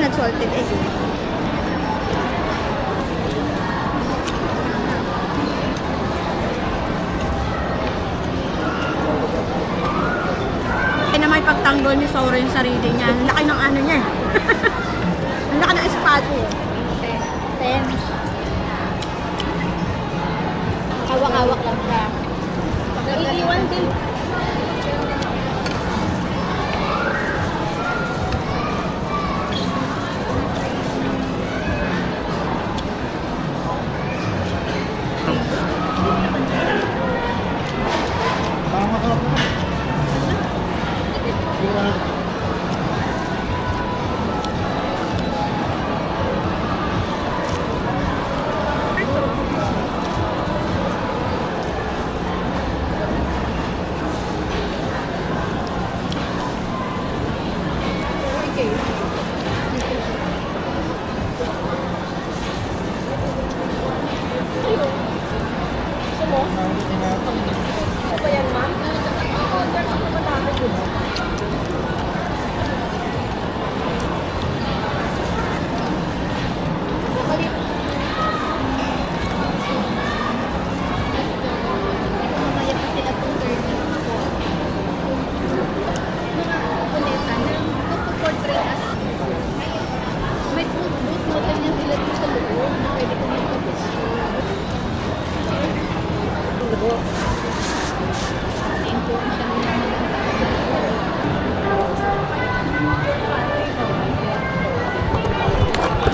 coconut salted egg. Kaya naman pagtanggol ni Sora yung sarili niya. Ang laki ng ano niya. Ang laki ng espado. 10. Hawak-hawak lang siya. Naiiwan din.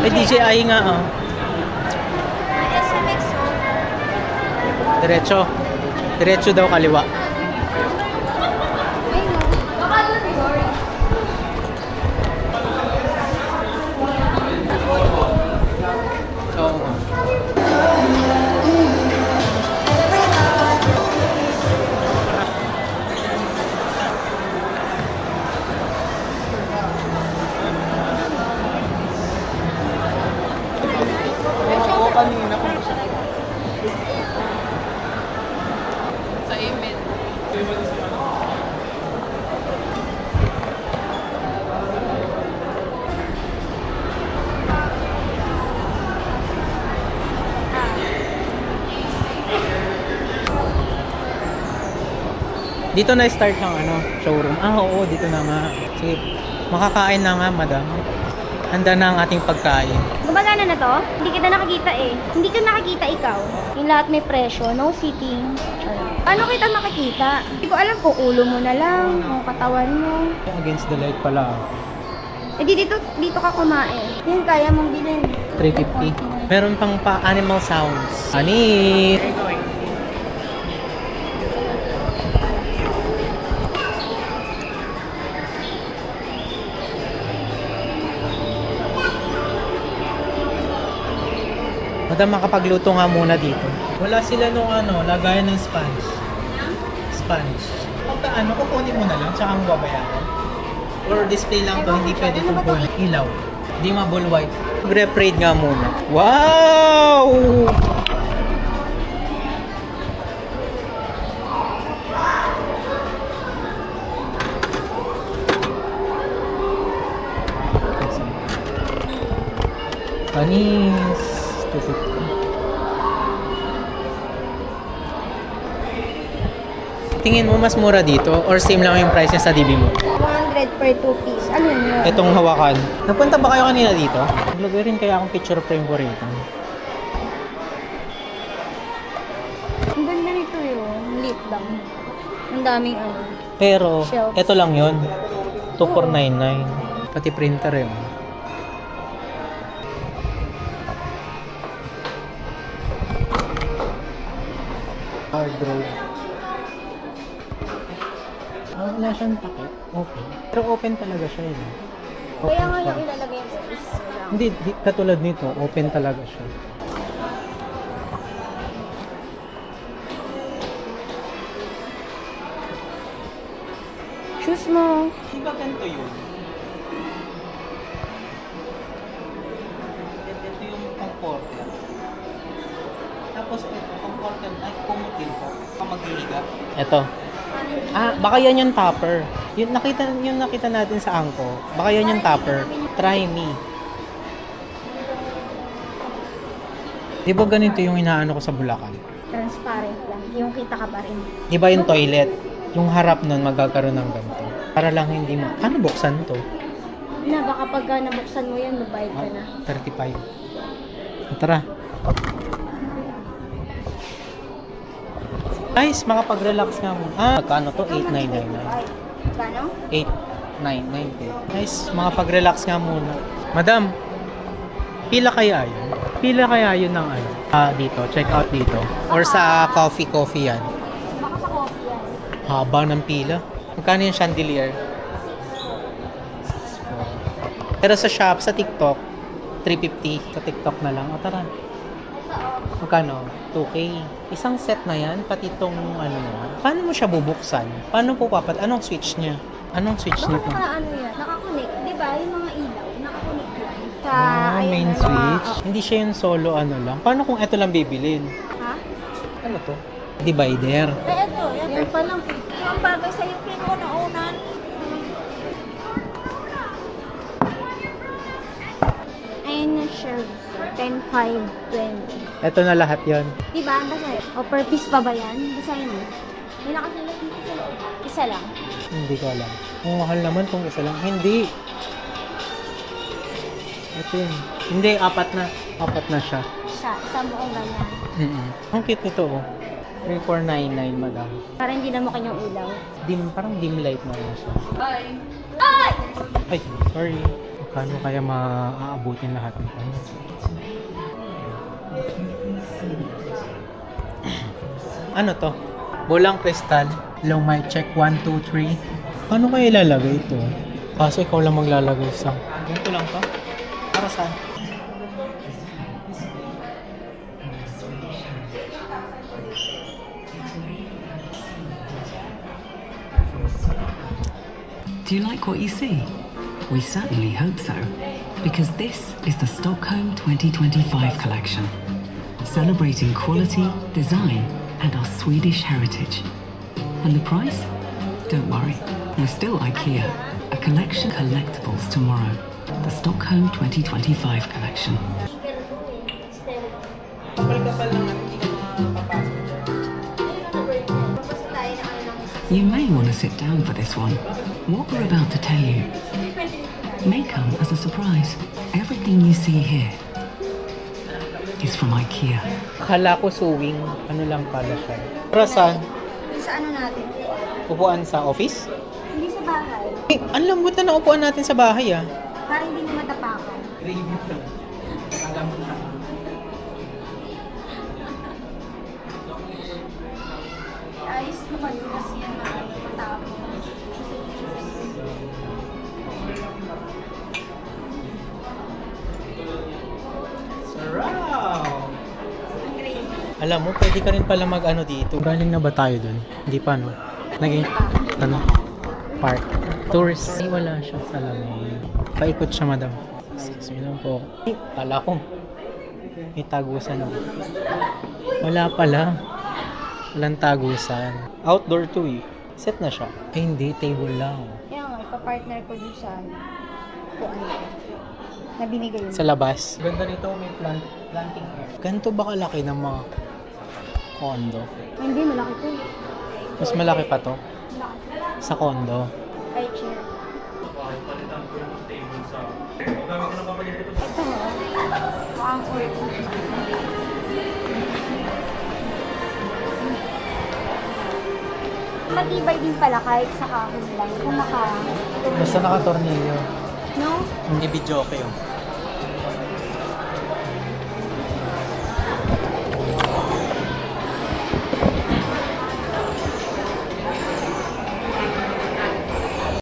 May DJI nga oh. SMX Diretso. Diretso daw kaliwa. Kanina kung gusto ko. Sa amen. Dito na start ng showroom. Oo, dito na nga. Sige, makakain na nga, madam. Handa na ang ating pagkain. Gumagana na to? Hindi kita nakakita eh. Hindi ko nakakita ikaw. Yung lahat may presyo, no fitting. Paano kita makikita? Hindi ko alam kung ulo mo na lang, o katawan mo. Against the light pala. Eh di dito ka kumain. Yan, kaya mong bilhin. 350. Meron pang pa-animal sounds. Ani! Madam, makapagluto nga muna dito. Wala sila nung lagayan ng sponge. Sponge. Pagka kukunin mo na lang, tsaka ang babayaran. Or display lang to, hindi pwede itong full ilaw. Hindi ma-bull white. Mag-reparade nga muna. Wow! Panis. 250. Tingin mo mas mura dito or same lang yung price niya sa DB mo? 100 per 2 piece. Ano yun? Itong hawakan. Nagpunta ba kayo kanina dito? Naglagay rin kaya akong picture frame ko rito. Ang ganda nito yung lip balm. Ang daming Pero, shelf. ito lang yun. 2499. Pati printer yun. Hard roll. Wala siyang takip. Open. Pero open talaga siya yun. Kaya nga lang ilalagay yung voice. Hindi, katulad nito, open talaga siya. Shoes mo. Di ba ganito yun? Ito yung comforter. Tapos ito, comforter, ay kumutin ko. Maghihiga. Ito. Baka yan yung topper. Yung nakita natin sa angko. Baka yan yung topper. Try me. Di ba ganito yung inaano ko sa Bulacan? Transparent lang. Yung kita ka pa rin. Di ba yung toilet? Yung harap nun magkakaroon ng ganito. Para lang hindi mo... Ano buksan to? Na, baka pag nabuksan mo yan, mabayad ka na. 35. Tara. Nice, makapag-relax nga mo. Magkano to? 8,999. Gano? 8,999. Nice, makapag-relax nga muna. Madam, pila kaya yun? Pila kaya yun ng ano? Dito, check out dito. Or sa coffee yan. Baka sa coffee yan. Haba ng pila. Magkano yung chandelier? Pero sa shop, sa TikTok, 350. Sa TikTok na lang. O tara. Magkano? 2K. Isang set na yan, pati itong ano na. Paano mo siya bubuksan? Paano po Anong switch niya? Anong switch Baka nito? ano yan, nakakonect. Di ba? Yung mga ilaw, nakakonect yan. Sa, ayun, Main yung mga- switch. Hindi siya yung solo ano lang. Paano kung ito lang bibilin? Ha? Ano to? Divider. Eh, ito. Yan pa lang. Yung bagay sa'yo, kinuuna-unan. Ayun na shelves. 10, 5, 20. Ito na lahat yon. Di ba? Basahin. O per piece pa ba yan? Basahin mo. May nakasulat dito sa loob. Isa lang. Hindi ko alam. Kung mahal naman kung isa lang. Hindi. Ito yun. Hindi, apat na. Apat na siya. Sa buong ganyan. Ang cute nito oh. 3,499 madam. Para hindi na makanyang ilaw. Parang dim light na rin siya. Bye. Ay! Ay, sorry. Paano kaya maaabutin lahat nito? Ano to? Bulang kristal. Low mic check 1, 2, 3. Paano kaya ilalagay ito? Kaso ikaw lang maglalagay sa... Ganito lang to? Para saan? Do you like what you see? We certainly hope so, because this is the Stockholm 2025 collection, celebrating quality, design, and our Swedish heritage. And the price? Don't worry, we're still IKEA, a collection collectibles tomorrow. The Stockholm 2025 collection. You may want to sit down for this one. What we're about to tell you may come as a surprise. Everything you see here is from IKEA. Akala ko suwing. Ano lang pala siya. Para saan? Sa ano natin? Upuan sa office? Hindi sa bahay. Eh, ang lambot na upuan natin sa bahay ah. Para hindi mo matapakan. Ayos naman kasi yan na matapos. Sarap! Alam mo, pwede ka rin pala mag-ano dito. Galing na ba tayo dun? Hindi pa, no? Naging, ano? Park. Tourist. Ay, wala siya sa lamay. Paikot siya, madam. Excuse me lang po. Ay, pala ko. May tagusan. Wala pala. Walang tagusan. Outdoor to eh. Set na siya. Ay, hindi. Table lang. Kaya nga, ipapartner ko dun sa kuan na binigay mo. Sa labas. Ganda nito, may planting area. Ganito ba kalaki ng mga condo? Hindi, malaki to. Mas malaki pa to Malaki. sa condo. Ay, chair. Ito mo. Mukhang old. Matibay din pala kahit sa kahon lang. Kung Basta naka-tornilyo. No? Hindi video okay oh.